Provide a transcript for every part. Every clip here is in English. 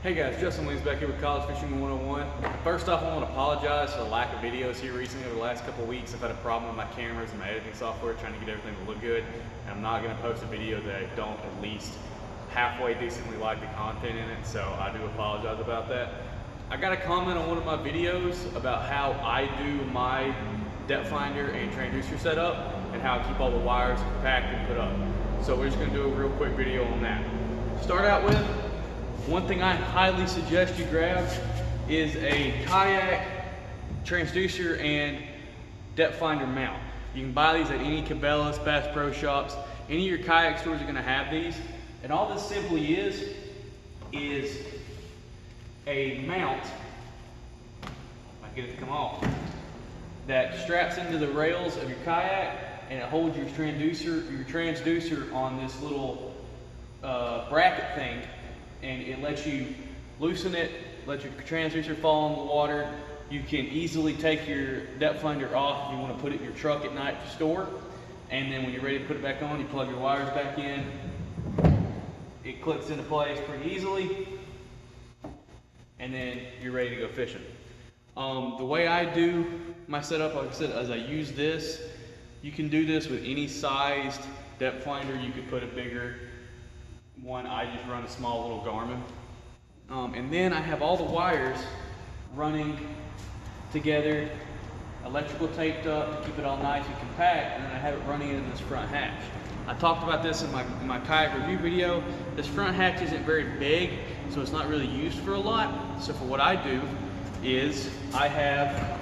Hey guys, Justin Williams back here with College Fishing 101. First off, I want to apologize for the lack of videos here recently over the last couple of weeks. I've had a problem with my cameras and my editing software trying to get everything to look good. And I'm not going to post a video that I don't at least halfway decently like the content in it, so I do apologize about that. I got a comment on one of my videos about how I do my depth finder and transducer setup and how I keep all the wires compact and put up. So we're just going to do a real quick video on that. Start out with, one thing I highly suggest you grab is a kayak transducer and depth finder mount. You can buy these at any Cabela's, Bass Pro Shops. Any of your kayak stores are going to have these. And all this simply is a mount, I get it to come off, that straps into the rails of your kayak and it holds your transducer on this little bracket thing. And it lets you loosen it, let your transducer fall in the water. You can easily take your depth finder off if you want to put it in your truck at night to store. And then when you're ready to put it back on, you plug your wires back in. It clicks into place pretty easily. And then you're ready to go fishing. The way I do my setup, like I said, is I use this. You can do this with any sized depth finder. You could put a bigger one. I just run a small little Garmin. And then I have all the wires running together, electrical taped up to keep it all nice and compact, and then I have it running into this front hatch. I talked about this in my kayak review video. This front hatch isn't very big, so it's not really used for a lot. So for what I do is I have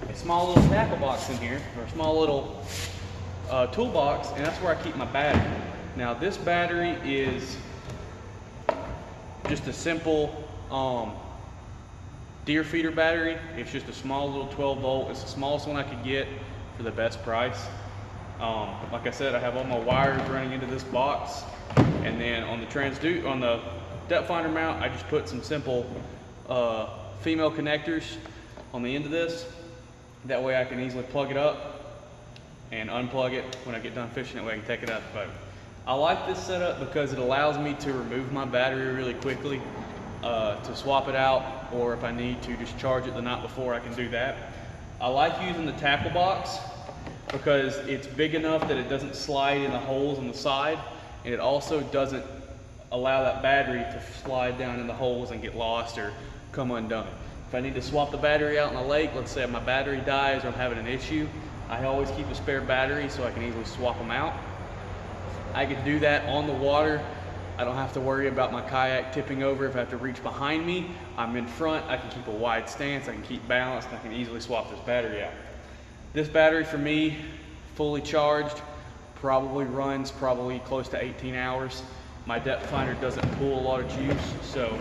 a small little tackle box in here, or a small little toolbox, and that's where I keep my battery. Now this battery is just a simple deer feeder battery. It's just a small little 12 volt. It's the smallest one I could get for the best price. Like I said, I have all my wires running into this box, and then on the depth finder mount, I just put some simple female connectors on the end of this. That way I can easily plug it up and unplug it when I get done fishing. That way I can take it out of the boat. I like this setup because it allows me to remove my battery really quickly, to swap it out, or if I need to just charge it the night before, I can do that. I like using the tackle box because it's big enough that it doesn't slide in the holes on the side, and it also doesn't allow that battery to slide down in the holes and get lost or come undone. If I need to swap the battery out in the lake, let's say my battery dies or I'm having an issue, I always keep a spare battery so I can easily swap them out. I can do that on the water. I don't have to worry about my kayak tipping over if I have to reach behind me. I'm in front, I can keep a wide stance, I can keep balanced, I can easily swap this battery out. This battery for me, fully charged, runs close to 18 hours. My depth finder doesn't pull a lot of juice, so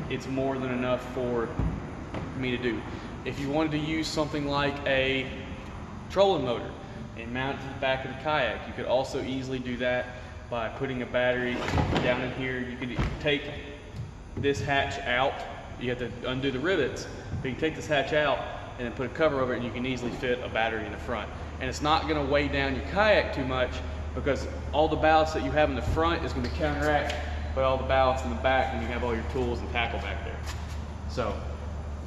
it's more than enough for me to do. If you wanted to use something like a trolling motor and mount it to the back of the kayak, you could also easily do that by putting a battery down in here. You could take this hatch out. You have to undo the rivets, but you can take this hatch out and then put a cover over it, and you can easily fit a battery in the front. And it's not going to weigh down your kayak too much because all the ballast that you have in the front is going to counteract by all the ballast in the back when you have all your tools and tackle back there. So,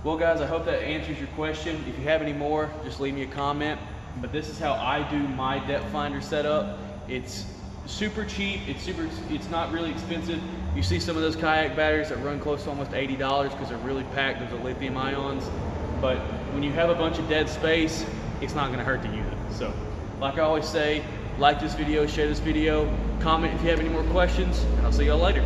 well guys, I hope that answers your question. If you have any more, just leave me a comment. But this is how I do my depth finder setup. It's super cheap, it's not really expensive. You see some of those kayak batteries that run close to almost $80 because they're really packed with the lithium ions. But when you have a bunch of dead space, it's not gonna hurt to use it. So, like I always say, like this video, share this video, comment if you have any more questions, and I'll see y'all later.